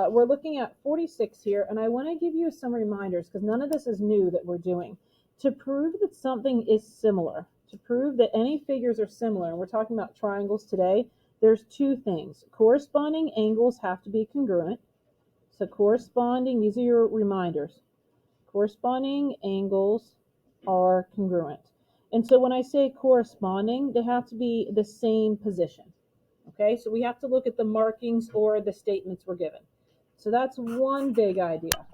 we're looking at 46 here, and I want to give you some reminders because none of this is new that we're doing. To prove that something is similar, to prove that any figures are similar, and we're talking about triangles today, there's two things. Corresponding angles have to be congruent. So corresponding, these are your reminders. Corresponding angles are congruent. And so when I say corresponding, they have to be the same position. Okay, so we have to look at the markings or the statements we're given. So that's one big idea.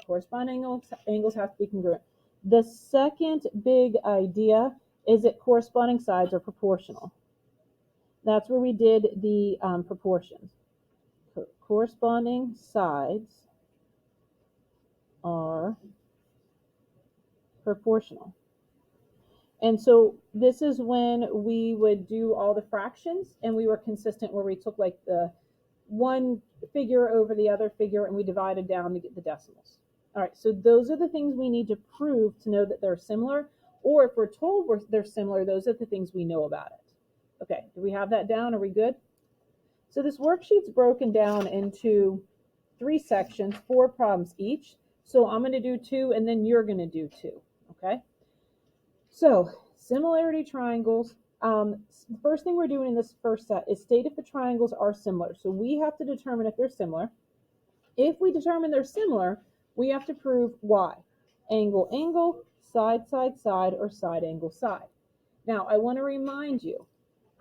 Corresponding angles have to be congruent. The second big idea is that corresponding sides are proportional. That's where we did the proportions. Corresponding sides are proportional. And so this is when we would do all the fractions and we were consistent where we took like the one figure over the other figure and we divided down to get the decimals. All right, so those are the things we need to prove to know that they're similar, or if we're told they're similar, those are the things we know about it. Okay, do we have that down? Are we good? So this worksheet's broken down into 3 sections, 4 problems each. So I'm going to do 2 and then you're going to do 2, okay? So similarity triangles. The first thing we're doing in this first set is state if the triangles are similar. So we have to determine if they're similar. If we determine they're similar, we have to prove why. Angle, angle, side, side, side, or side, angle, side. Now, I want to remind you,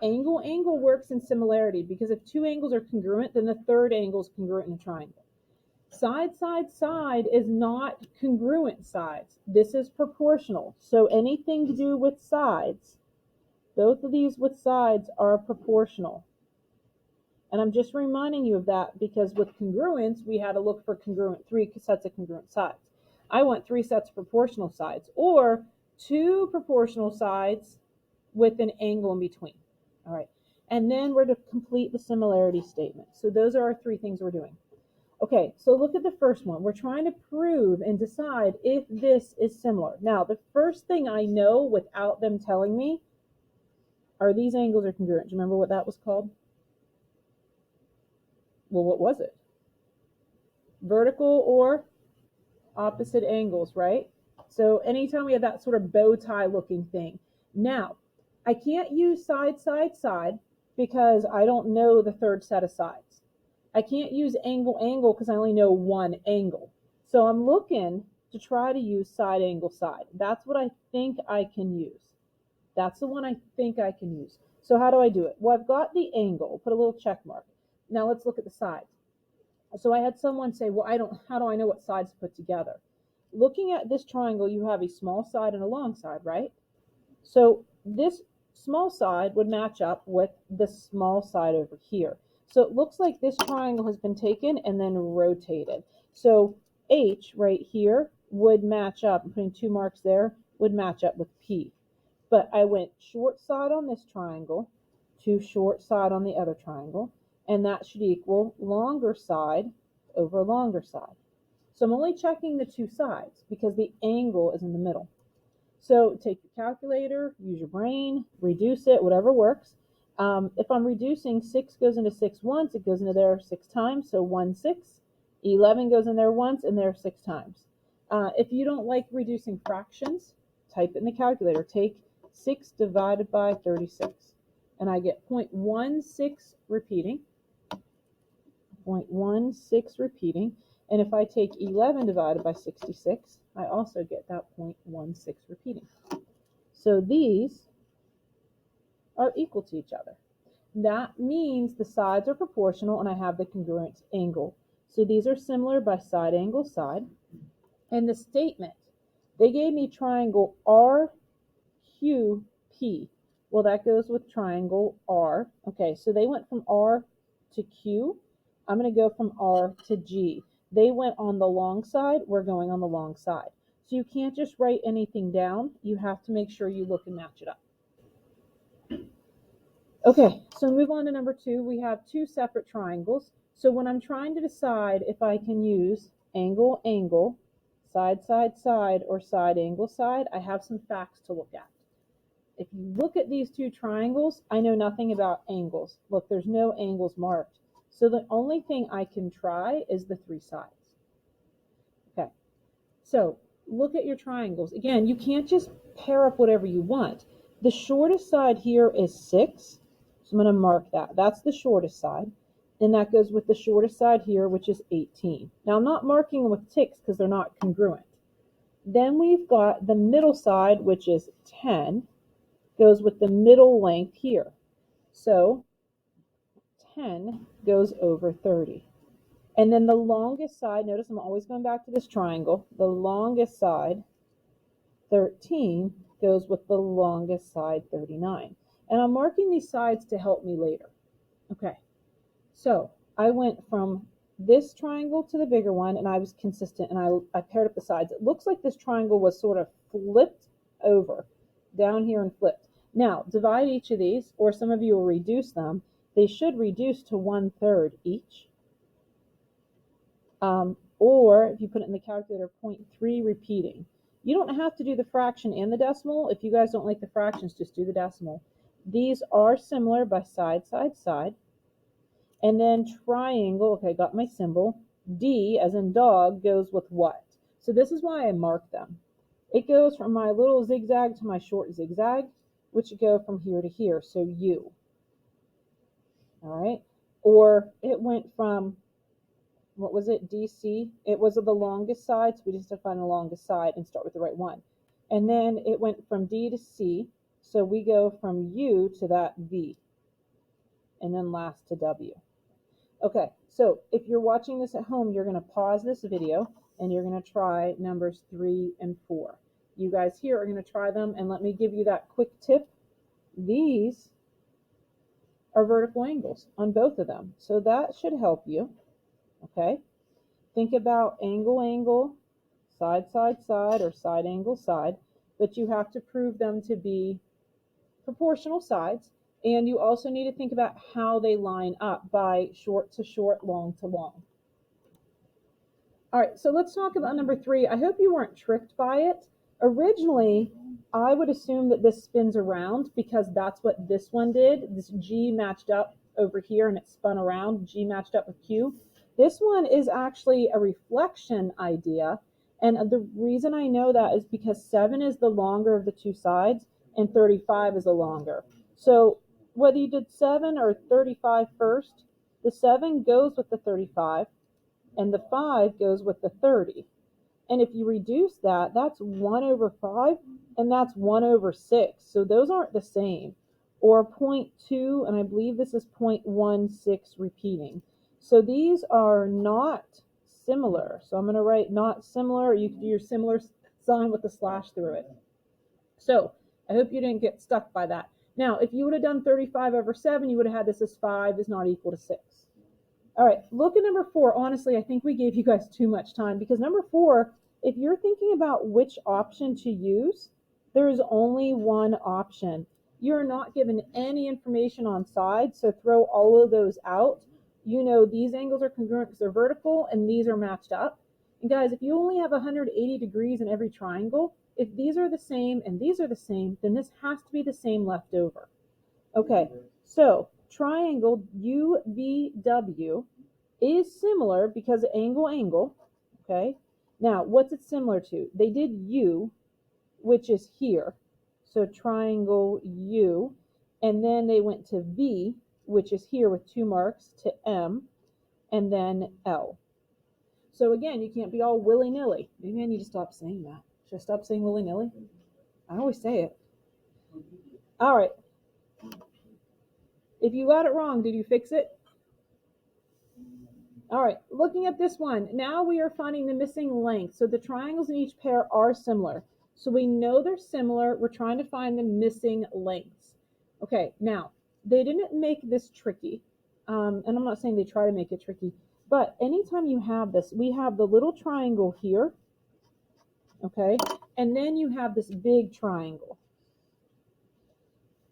angle, angle works in similarity because if 2 angles are congruent, then the third angle is congruent in a triangle. Side, side, side is not congruent sides. This is proportional. So anything to do with sides, both of these with sides are proportional. And I'm just reminding you of that because with congruence, we had to look for 3 sets of congruent sides. I want 3 sets of proportional sides, or 2 proportional sides with an angle in between. All right. And then we're to complete the similarity statement. So those are our 3 things we're doing. Okay, so look at the first one. We're trying to prove and decide if this is similar. Now, the first thing I know without them telling me are these angles are congruent. Do you remember what that was called? Well, what was it? Vertical or opposite angles, right? So anytime we have that sort of bow tie looking thing. Now, I can't use side, side, side because I don't know the third set of sides. I can't use angle, angle because I only know one angle. So I'm looking to try to use side, angle, side. That's what I think I can use. That's the one I think I can use. So how do I do it? Well, I've got the angle. Put a little check mark. Now let's look at the sides. So I had someone say, well, how do I know what sides to put together? Looking at this triangle, you have a small side and a long side, right? So this small side would match up with the small side over here. So it looks like this triangle has been taken and then rotated. So H right here would match up, I'm putting 2 marks there, would match up with P. But I went short side on this triangle to short side on the other triangle, and that should equal longer side over longer side. So I'm only checking the 2 sides because the angle is in the middle. So take your calculator, use your brain, reduce it, whatever works. If I'm reducing, 6 goes into 6 once, it goes into there 6 times, so 1, 6. 11 goes in there once, and there 6 times. If you don't like reducing fractions, type it in the calculator. Take 6 divided by 36, and I get 0.16 repeating. 0.16 repeating. And if I take 11 divided by 66, I also get that 0.16 repeating. So these are equal to each other. That means the sides are proportional and I have the congruent angle. So these are similar by side, angle, side. And the statement, they gave me triangle RQP. Well, that goes with triangle R. Okay, so they went from R to Q. I'm going to go from R to G. They went on the long side. We're going on the long side. So you can't just write anything down. You have to make sure you look and match it up. Okay, so move on to number 2. We have 2 separate triangles. So when I'm trying to decide if I can use angle, angle, side, side, side, or side, angle, side, I have some facts to look at. If you look at these 2 triangles, I know nothing about angles. Look, there's no angles marked. So the only thing I can try is the 3 sides. Okay, so look at your triangles. Again, you can't just pair up whatever you want. The shortest side here is 6. So I'm going to mark that. That's the shortest side. And that goes with the shortest side here, which is 18. Now I'm not marking them with ticks because they're not congruent. Then we've got the middle side, which is 10, goes with the middle length here. So 10 goes over 30. And then the longest side, notice I'm always going back to this triangle, the longest side, 13, goes with the longest side, 39. And I'm marking these sides to help me later. Okay, so I went from this triangle to the bigger one, and I was consistent, and I paired up the sides. It looks like this triangle was sort of flipped over down here and flipped. Now, divide each of these, or some of you will reduce them. They should reduce to 1/3 each. Or if you put it in the calculator, 0.3 repeating. You don't have to do the fraction and the decimal. If you guys don't like the fractions, just do the decimal. These are similar by side, side, side. And then triangle, okay, got my symbol. D, as in dog, goes with what? So this is why I mark them. It goes from my little zigzag to my short zigzag, which go from here to here, so U. All right? Or it went from, what was it, DC? It was the longest side, so we just have to find the longest side and start with the right one. And then it went from D to C, so we go from U to that V, and then last to W. Okay, so if you're watching this at home, you're going to pause this video and you're going to try numbers 3 and 4. You guys here are going to try them, and let me give you that quick tip. These are vertical angles on both of them, so that should help you. Okay, think about angle, angle, side, side, side, or side, angle, side, but you have to prove them to be proportional sides. And you also need to think about how they line up by short to short, long to long. All right, so let's talk about number 3. I hope you weren't tricked by it. Originally, I would assume that this spins around because that's what this one did. This G matched up over here and it spun around. G matched up with Q. This one is actually a reflection idea. And the reason I know that is because 7 is the longer of the two sides and 35 is the longer. So whether you did 7 or 35 first, the 7 goes with the 35 and the 5 goes with the 30. And if you reduce that, that's 1/5 and that's 1/6. So those aren't the same. Or 0.2, and I believe this is 0.16 repeating. So these are not similar. So I'm going to write not similar. You can do your similar sign with a slash through it. So I hope you didn't get stuck by that. Now, if you would have done 35 over 7, you would have had this as 5 is not equal to 6. All right, look at number 4. Honestly, I think we gave you guys too much time because number 4, if you're thinking about which option to use, there is only one option. You're not given any information on sides, so throw all of those out. You know these angles are congruent because they're vertical and these are matched up. And guys, if you only have 180 degrees in every triangle, if these are the same and these are the same, then this has to be the same left over. Okay, so triangle UVW is similar because angle, angle. Okay, now what's it similar to? They did U, which is here. So triangle U, and then they went to V, which is here with 2 marks, to M, and then L. So again, you can't be all willy-nilly. Maybe I need to stop saying that. Should I stop saying willy-nilly? I always say it. All right. If you got it wrong, did you fix it? All right, looking at this one, now we are finding the missing length. So the triangles in each pair are similar. So we know they're similar. We're trying to find the missing lengths. Okay, now, they didn't make this tricky. And I'm not saying they try to make it tricky. But anytime you have this, we have the little triangle here. Okay, and then you have this big triangle.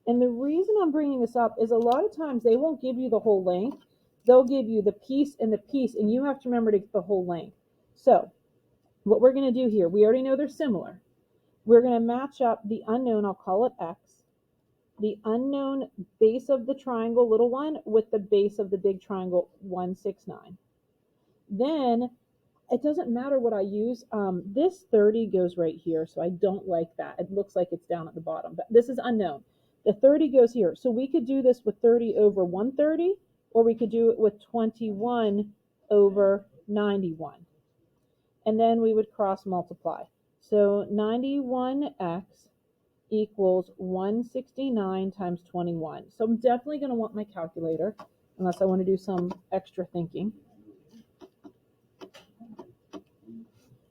And the reason I'm bringing this up is a lot of times they won't give you the whole length. They'll give you the piece, and you have to remember to get the whole length. So what we're going to do here, we already know they're similar. We're going to match up the unknown, I'll call it X, the unknown base of the triangle, little one, with the base of the big triangle, 169. Then it doesn't matter what I use. This 30 goes right here, so I don't like that. It looks like it's down at the bottom, but this is unknown. The 30 goes here. So we could do this with 30 over 130, or we could do it with 21 over 91. And then we would cross multiply. So 91x equals 169 times 21. So I'm definitely going to want my calculator, unless I want to do some extra thinking.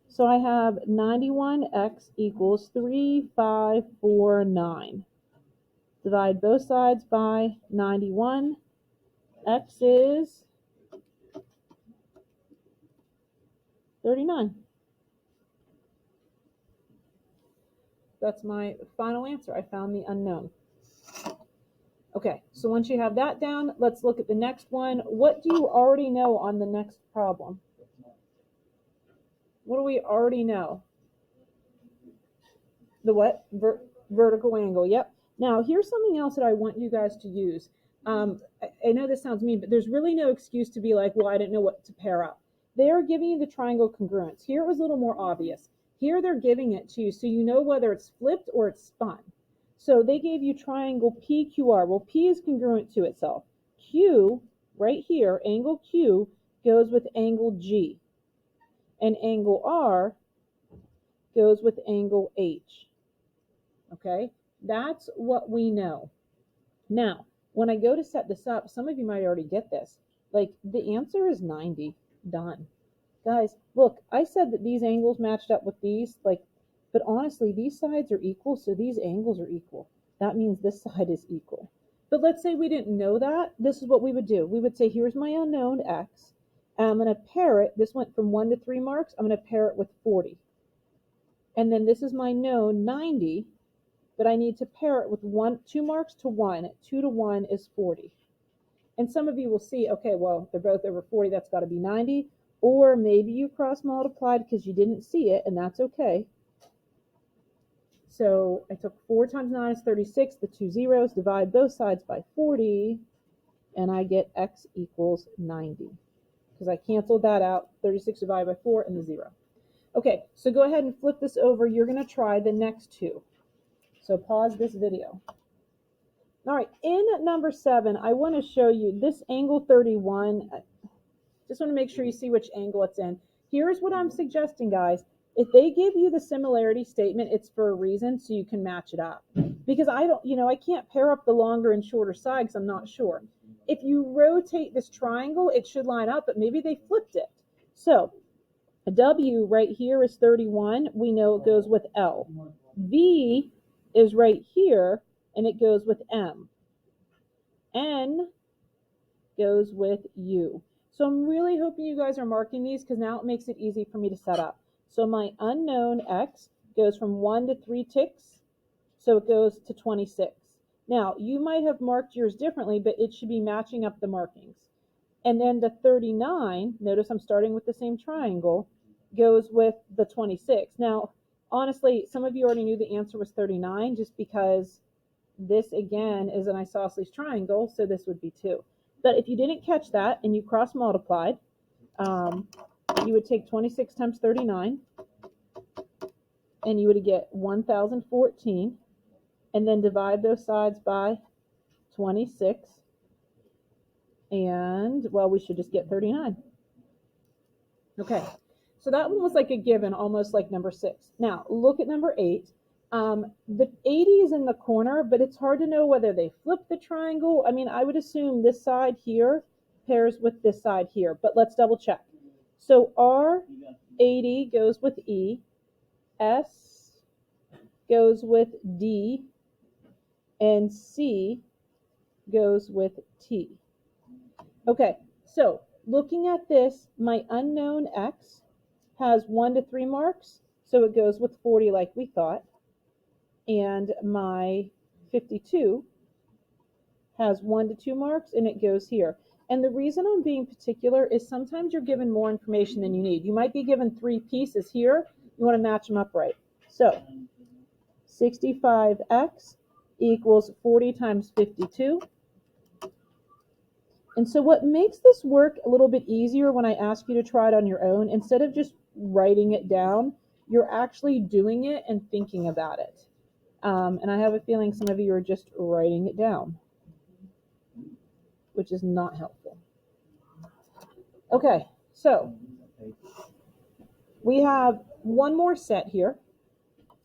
So I have 91x equals 3549. Divide both sides by 91. X is 39. That's my final answer. I found the unknown. Okay, so once you have that down, let's look at the next one. What do you already know on the next problem? What do we already know? The what? Vertical angle. Yep. Now, here's something else that I want you guys to use. I know this sounds mean, but there's really no excuse to be like, well, I didn't know what to pair up. They're giving you the triangle congruence. Here it was a little more obvious. Here they're giving it to you so you know whether it's flipped or it's spun. So they gave you triangle PQR. Well, P is congruent to itself. Q, right here, angle Q, goes with angle G. And angle R goes with angle H. Okay, that's what we know. Now, when I go to set this up, some of you might already get this. Like, the answer is 90. Done. Guys, look, I said that these angles matched up with these, like, but honestly, these sides are equal, so these angles are equal. That means this side is equal. But let's say we didn't know that. This is what we would do. We would say, here's my unknown x, and I'm going to pair it. This went from 1 to 3 marks. I'm going to pair it with 40. And then this is my known 90, but I need to pair it with 2 marks to 1. 2 to 1 is 40. And some of you will see, okay, well, they're both over 40. That's got to be 90. Or maybe you cross multiplied because you didn't see it, and that's okay. So I took 4 times 9 is 36, the 2 zeros, divide both sides by 40, and I get x equals 90. Because I canceled that out, 36 divided by 4 and the 0. Okay, so go ahead and flip this over. You're going to try the next two. So pause this video. All right, in number 7, I want to show you this angle 31. Just want to make sure you see which angle it's in. Here's what I'm suggesting, guys. If they give you the similarity statement, it's for a reason, so you can match it up. Because I can't pair up the longer and shorter side because I'm not sure. If you rotate this triangle, it should line up, but maybe they flipped it. So a W right here is 31. We know it goes with L. V is right here, and it goes with M. N goes with U. So I'm really hoping you guys are marking these because now it makes it easy for me to set up. So my unknown x goes from 1 to 3 ticks, so it goes to 26. Now, you might have marked yours differently, but it should be matching up the markings. And then the 39, notice I'm starting with the same triangle, goes with the 26. Now, honestly, some of you already knew the answer was 39 just because this, again, is an isosceles triangle, so this would be 2. But if you didn't catch that and you cross multiplied, you would take 26 times 39 and you would get 1014 and then divide those sides by 26 and, well, we should just get 39. Okay, so that one was like a given, almost like number 6. Now, look at number 8. The 80 is in the corner, but it's hard to know whether they flip the triangle. I mean, I would assume this side here pairs with this side here, but let's double check. So R80 goes with E, S goes with D, and C goes with T. Okay, so looking at this, my unknown X has 1 to 3 marks, so it goes with 40 like we thought. And my 52 has 1 to 2 marks, and it goes here. And the reason I'm being particular is sometimes you're given more information than you need. You might be given 3 pieces here. You want to match them up right. So 65x equals 40 times 52. And so what makes this work a little bit easier when I ask you to try it on your own, instead of just writing it down, you're actually doing it and thinking about it. And I have a feeling some of you are just writing it down, which is not helpful. Okay, so we have one more set here.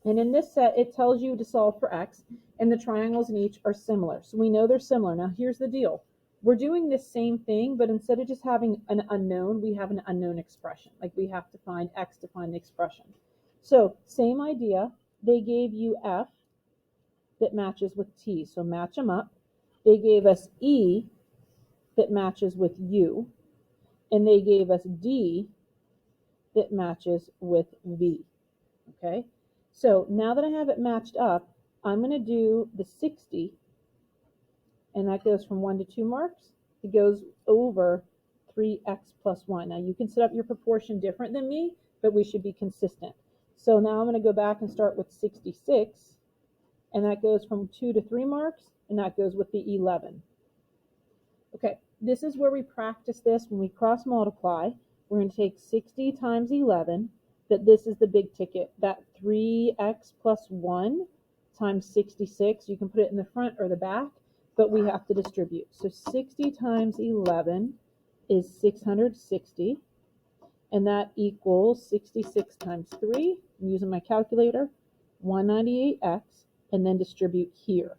And in this set, it tells you to solve for x, and the triangles in each are similar. So we know they're similar. Now, here's the deal. We're doing this same thing, but instead of just having an unknown, we have an unknown expression. Like we have to find x to find the expression. So same idea. They gave you f that matches with t, so match them up. They gave us e that matches with u, and they gave us d that matches with v. Okay? So now that I have it matched up, I'm going to do the 60, and that goes from 1 to 2 marks. It goes over 3x plus 1. Now you can set up your proportion different than me, but we should be consistent. So now I'm going to go back and start with 66, and that goes from 2 to 3 marks, and that goes with the 11. Okay, this is where we practice this. When we cross multiply, we're going to take 60 times 11, that this is the big ticket, that 3x plus 1 times 66. You can put it in the front or the back, but we have to distribute. So 60 times 11 is 660, and that equals 66 times 3. I'm using my calculator, 198x, and then distribute here.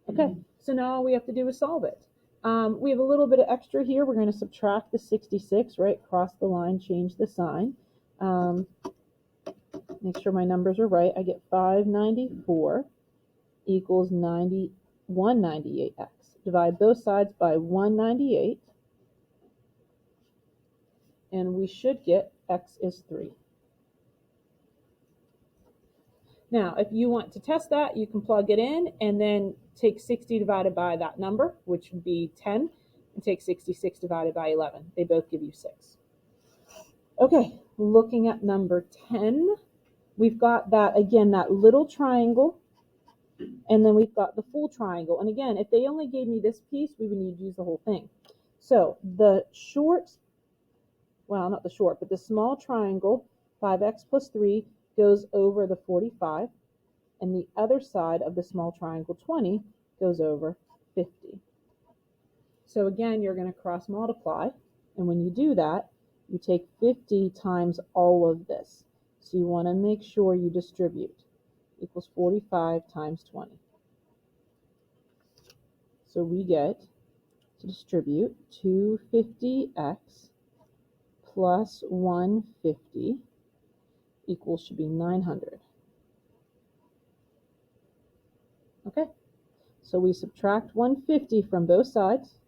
Okay, so now all we have to do is solve it. We have a little bit of extra here. We're going to subtract the 66, right? Cross the line, change the sign. Make sure my numbers are right. I get 594 equals 198x. Divide both sides by 198, and we should get x is 3. Now, if you want to test that, you can plug it in and then take 60 divided by that number, which would be 10, and take 66 divided by 11. They both give you 6. Okay, looking at number 10, we've got that, again, that little triangle, and then we've got the full triangle. And again, if they only gave me this piece, we would need to use the whole thing. So the short, well, not the short, but the small triangle, 5x plus 3, goes over the 45, and the other side of the small triangle, 20, goes over 50. So again, you're going to cross multiply, and when you do that, you take 50 times all of this. So you want to make sure you distribute. Equals 45 times 20. So we get to distribute 250x plus 150 equals should be 900. Okay, so we subtract 150 from both sides.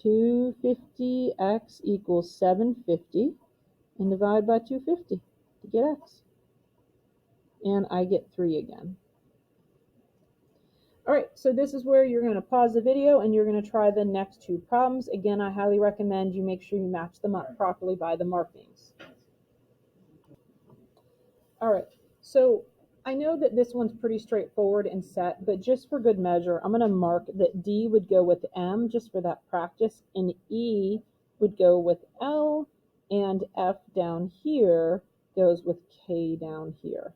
250x equals 750, and divide by 250 to get x. And I get 3 again. All right, so this is where you're going to pause the video and you're going to try the next 2 problems. Again, I highly recommend you make sure you match them up properly by the markings. All right, so I know that this one's pretty straightforward and set, but just for good measure, I'm going to mark that D would go with M just for that practice, and E would go with L, and F down here goes with K down here.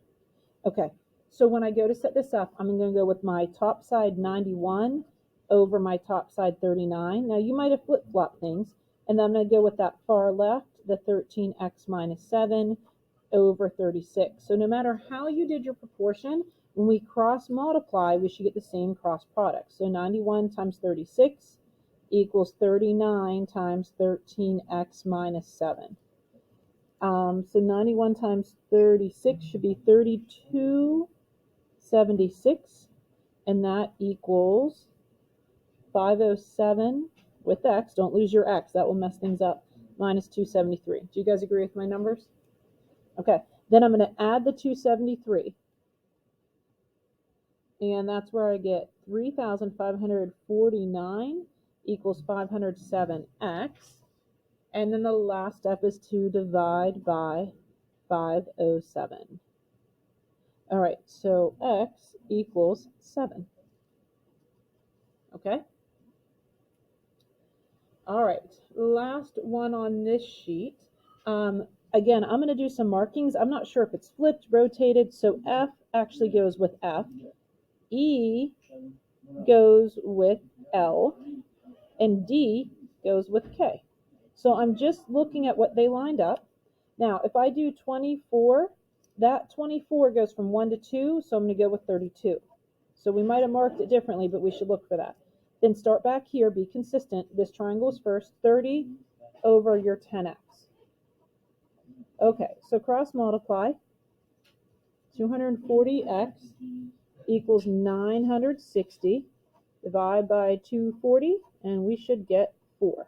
Okay, so when I go to set this up, I'm going to go with my top side 91 over my top side 39. Now you might have flip-flopped things, and then I'm going to go with that far left, the 13x minus 7 over 36. So no matter how you did your proportion, when we cross multiply, we should get the same cross product. So 91 times 36 equals 39 times 13x minus 7. So 91 times 36 should be 3276, and that equals 507 with x. Don't lose your x. That will mess things up. Minus 273. Do you guys agree with my numbers? Okay, then I'm going to add the 273, and that's where I get 3,549 equals 507x, and then the last step is to divide by 507. All right, so x equals 7. Okay. All right, last one on this sheet. Again, I'm going to do some markings. I'm not sure if it's flipped, rotated, so F actually goes with F. E goes with L, and D goes with K. So I'm just looking at what they lined up. Now, if I do 24, that 24 goes from 1 to 2, so I'm going to go with 32. So we might have marked it differently, but we should look for that. Then start back here, be consistent. This triangle is first, 30 over your 10x. Okay, so cross multiply. 240x equals 960. Divide by 240, and we should get 4.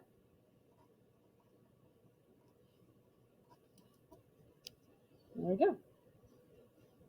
There we go.